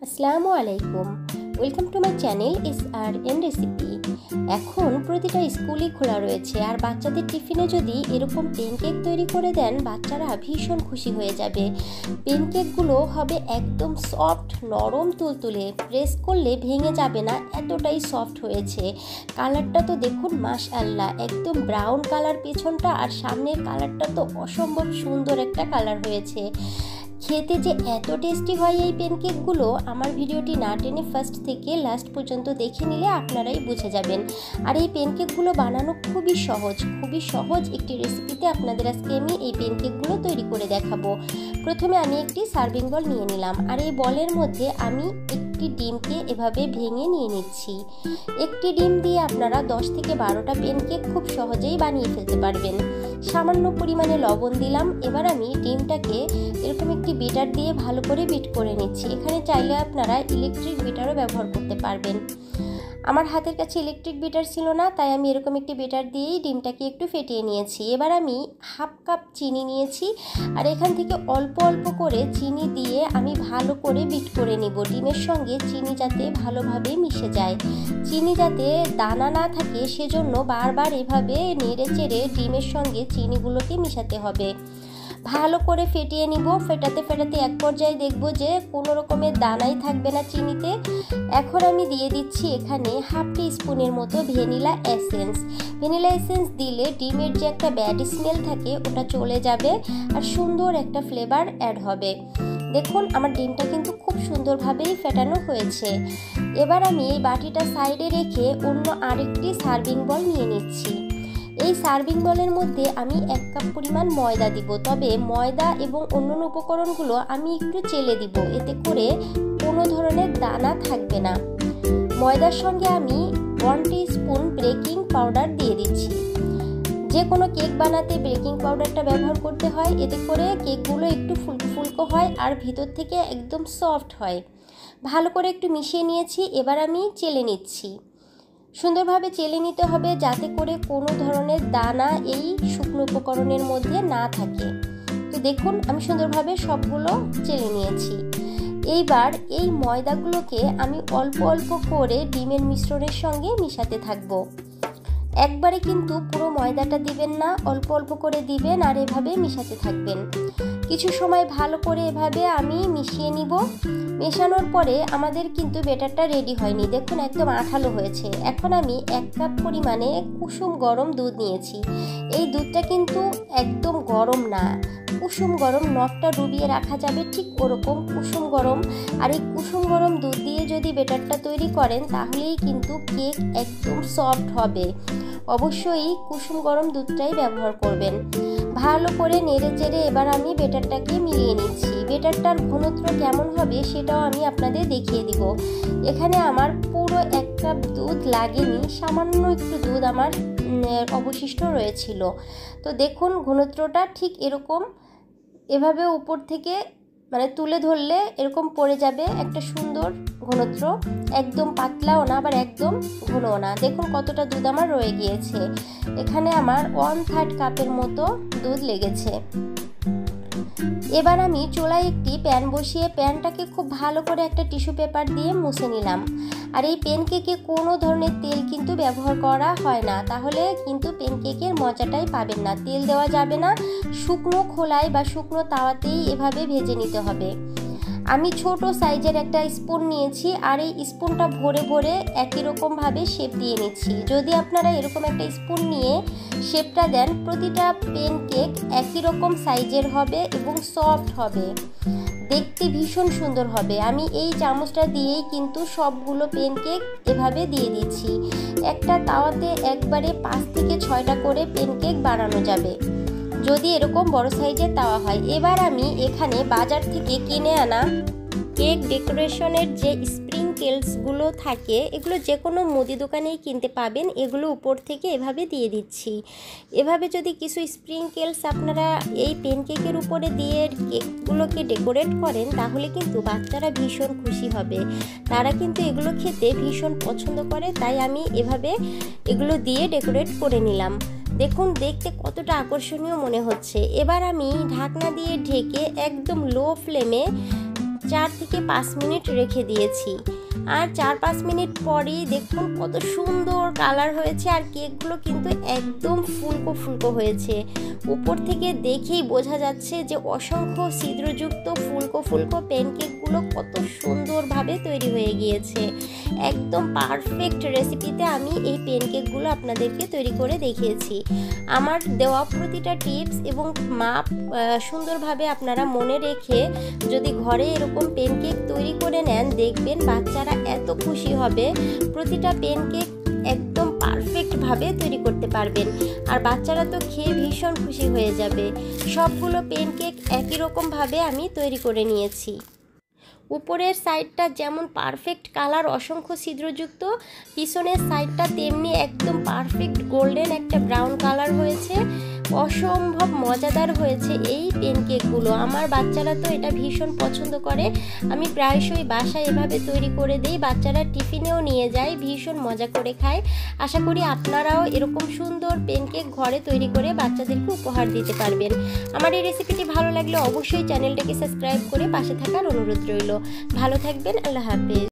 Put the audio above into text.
আসসালামু আলাইকুম, welcome to my channel SRN recipe. এখন প্রতিটা স্কুলই খোলা রয়েছে, আর বাচ্চাদের টিফিনে যদি এরকম পেনকেক তৈরি করে দেন বাচ্চারা ভীষণ খুশি হয়ে যাবে। পেনকেকগুলো হবে একদম সফট, নরম, তুলতুলে, প্রেস করলে ভেঙে যাবে না, এতটাই সফট হয়েছে। কালারটা তো দেখুন, মাশাআল্লাহ, একদম ব্রাউন কালার পেছনটা, আর সামনের কালারটা তো অসম্ভব সুন্দর একটা কালার হয়েছে। খেতে যে এত টেস্টি হয় এই পেনকেকগুলো, আমার ভিডিওটি না টেনে ফার্স্ট থেকে লাস্ট পর্যন্ত দেখে নিলে আপনারাই বুঝে যাবেন। আর এই পেনকেকগুলো বানানো খুবই সহজ একটি রেসিপিতে আপনাদের আজকে আমি এই পেনকেকগুলো তৈরি করে দেখাবো। প্রথমে আমি একটি সার্ভিং বল নিয়ে নিলাম, আর এই বলের মধ্যে আমি একটি ডিমকে এভাবে ভেঙে নিয়ে নিচ্ছি। একটি ডিম দিয়ে আপনারা 10 থেকে 12টা পেনকেক খুব সহজেই বানিয়ে ফেলতে পারবেন। সামান্য পরিমাণে লবণ দিলাম। এবার আমি ডিমটাকে এরকম একটি বিটার দিয়ে ভালো করে বিট করে নিচ্ছি। এখানে চাইলে আপনারা ইলেকট্রিক বিটারও ব্যবহার করতে পারবেন। আমার হাতের কাছে ইলেকট্রিক বিটার ছিল না, তাই আমি এরকম একটি বিটার দিয়েই ডিমটাকে একটু ফেটিয়ে নিয়েছি। এবার আমি হাফ কাপ চিনি নিয়েছি, আর এখান থেকে অল্প অল্প করে চিনি দিয়ে আমি ভালো করে বিট করে নিব। ডিমের সঙ্গে চিনি যাতে ভালোভাবে মিশে যায়, চিনি যাতে দানা না থাকে, সেজন্য বারবার এভাবে নেড়ে চেড়ে ডিমের সঙ্গে চিনিগুলোকে মিশাতে হবে। ভালো করে ফেটিয়ে নিব। ফেটাতে এক পর্যায়ে দেখব যে কোনো রকমের দানাই থাকবে না চিনিতে। এখন আমি দিয়ে দিচ্ছি এখানে হাফ টি স্পুনের মতো ভ্যানিলা এসেন্স দিলে ডিমের যে একটা ব্যাড স্মেল থাকে ওটা চলে যাবে, আর সুন্দর একটা ফ্লেভার অ্যাড হবে। দেখুন, আমার ডিমটা কিন্তু খুব সুন্দরভাবেই ফেটানো হয়েছে। এবার আমি এই বাটিটা সাইডে রেখে অন্য আরেকটি সার্ভিং বল নিয়ে নিচ্ছি। এই সার্ভিং বলের মধ্যে আমি 1 কাপ পরিমাণ ময়দা দিব, তবে ময়দা এবং অন্যান্য উপকরণগুলো আমি একটু চেলে দিব, এতে করে কোনো ধরনের দানা থাকবে না। ময়দার সঙ্গে আমি 1 টিস্পুন বেকিং পাউডার দিয়ে দিচ্ছি। যে কোনো কেক বানাতে বেকিং পাউডারটা ব্যবহার করতে হয়, এতে করে কেকগুলো একটু ফুলকো হয় আর ভিতর থেকে একদম সফট হয়। ভালো করে একটু মিশিয়ে নিয়েছি। এবার আমি চেলে নিচ্ছি। সুন্দরভাবে চেলে নিতে হবে যাতে করে কোনো ধরনের দানা এই শুকনো উপকরণের মধ্যে না থাকে। তো দেখুন, আমি সুন্দরভাবে সবগুলো চেলে নিয়েছি। এইবার এই ময়দাগুলোকে আমি অল্প অল্প করে ডিমের মিশ্রণের সঙ্গে মিশাতে থাকবো। একবারে কিন্তু পুরো ময়দাটা দিবেন না, অল্প অল্প করে দিবেন, আর এভাবে মিশাতে থাকবেন। কিছু সময় ভালো করে এভাবে আমি মিশিয়ে নিব। মেশানোর পরে আমাদের কিন্তু ব্যাটারটা রেডি হয়নি, দেখুন একদম আঠালো হয়েছে। এখন আমি 1 কাপ পরিমাণে কুসুম গরম দুধ নিয়েছি। এই দুধটা কিন্তু একদম গরম না, কুসুম গরম, নখটা ডুবিয়ে রাখা যাবে ঠিক ওরকম কুসুম গরম। আর এই কুসুম গরম দুধ দিয়ে যদি ব্যাটারটা তৈরি করেন তাহলেই কিন্তু কেক একদম সফট হবে। অবশ্যই কুসুম গরম দুধটাই ব্যবহার করবেন। ভালো করে নেড়ে চেড়ে এবার আমি ব্যাটারটাকে মিলিয়ে নিচ্ছি। ব্যাটারটার ঘনত্ব কেমন হবে সেটাও আমি আপনাদের দেখিয়ে দিব। এখানে আমার পুরো 1 কাপ দুধ লাগেনি, সামান্য একটু দুধ আমার অবশিষ্ট রয়েছিল। তো দেখুন, ঘনত্বটা ঠিক এরকম, এভাবে উপর থেকে তুলে ধরলে এরকম পড়ে যাবে একটা সুন্দর ঘনত্ব। একদম পাতলাও না, আবার একদম ঘনও না। দেখুন কতটা দুধ আমার রয়ে গিয়েছে। এখানে আমার 1/3 কাপের মতো দুধ লেগেছে। এবার আমি চুলায় একটি প্যান বসিয়ে প্যানটাকে খুব ভালো করে একটা টিস্যু পেপার দিয়ে মুছে নিলাম। আর এই প্যানকেকে কোনো ধরনের তেল কিন্তু ব্যবহার করা হয় না, তাহলে কিন্তু প্যানকেকের মজাটাই পাবেন না। তেল দেওয়া যাবে না, শুকনো খোলায় বা শুকনো তাওয়াতেই এভাবে ভেজে নিতে হবে। আমি ছোট সাইজের একটা স্পুন নিয়েছি, আর এই স্পুনটা ভরে ভরে একই রকমভাবে শেপ দিয়ে নিচ্ছি। যদি আপনারা এরকম একটা স্পুন নিয়ে শেপটা দেন, প্রতিটা পেনকেক একই রকম সাইজের হবে এবং সফট হবে, দেখতে ভীষণ সুন্দর হবে। আমি এই চামচটা দিয়েই কিন্তু সবগুলো পেনকেক এভাবে দিয়ে দিচ্ছি। একটা তাওয়াতে একবারে 5 থেকে 6টা করে পেনকেক বানানো যাবে যদি এরকম বড় সাইজের তাওয়া হয়। এবার আমি এখানে বাজার থেকে কিনে আনা কেক ডেকোরেশনের যে স্প্রিংকেলসগুলো থাকে, এগুলো যে কোনো মুদি দোকানেই কিনতে পাবেন। এগুলো উপর থেকে এভাবে দিয়ে দিচ্ছি। এভাবে যদি কিছু স্প্রিংকেলস আপনারা এই পেনকেকের উপরে দিয়ে কেকগুলোকে ডেকোরেট করেন, তাহলে কিন্তু বাচ্চারা ভীষণ খুশি হবে। তারা কিন্তু এগুলো খেতে ভীষণ পছন্দ করে, তাই আমি এভাবে এগুলো দিয়ে ডেকোরেট করে নিলাম। দেখুন দেখতে কতটা আকর্ষণীয় মনে হচ্ছে। এবার আমি ঢাকনা দিয়ে ঢেকে একদম লো ফ্লেমে 4 থেকে 5 মিনিট রেখে দিয়েছি। আর 4-5 মিনিট পরেই দেখুন কত সুন্দর কালার হয়েছে, আর কেকগুলো কিন্তু একদম ফুলকো ফুলকো হয়েছে। উপর থেকে দেখেই বোঝা যাচ্ছে যে অসংখ্য ছিদ্রযুক্ত ফুলকো ফুলকো প্যানকেকগুলো কত সুন্দরভাবে তৈরি হয়ে গিয়েছে। একদম পারফেক্ট রেসিপিতে আমি এই প্যানকেকগুলো আপনাদেরকে তৈরি করে দেখিয়েছি। আমার দেওয়া প্রতিটা টিপস এবং মাপ সুন্দরভাবে আপনারা মনে রেখে যদি ঘরে এরকম প্যানকেক তৈরি করে নেন, দেখবেন বাচ্চারা এত খুশি হবে। প্রতিটা প্যানকেক একদম পারফেক্টভাবে তৈরি করতে পারবেন, আর বাচ্চারা তো খেয়ে ভীষণ খুশি হয়ে যাবে। সবগুলো প্যানকেক একই রকমভাবে আমি তৈরি করে নিয়েছি। উপরের সাইডটা যেমন পারফেক্ট কালার অসংখ্য ছিদ্রযুক্ত, পিছনের সাইডটা তেমনি একদম পারফেক্ট গোল্ডেন একটা ব্রাউন কালার হয়েছে। অসম্ভব মজাদার হয়েছে এই প্যানকেকগুলো। আমার বাচ্চারা তো এটা ভীষণ পছন্দ করে। আমি প্রায়শই বাসায় এভাবে তৈরি করে দিই, বাচ্চারা টিফিনেও নিয়ে যায়, ভীষণ মজা করে খায়। আশা করি আপনারাও এরকম সুন্দর প্যানকেক ঘরে তৈরি করে বাচ্চাদেরকে উপহার দিতে পারবেন। আমার এই রেসিপিটি ভালো লাগলে অবশ্যই চ্যানেলটাকে সাবস্ক্রাইব করে পাশে থাকার অনুরোধ রইল। ভালো থাকবেন, আল্লাহ হাফেজ।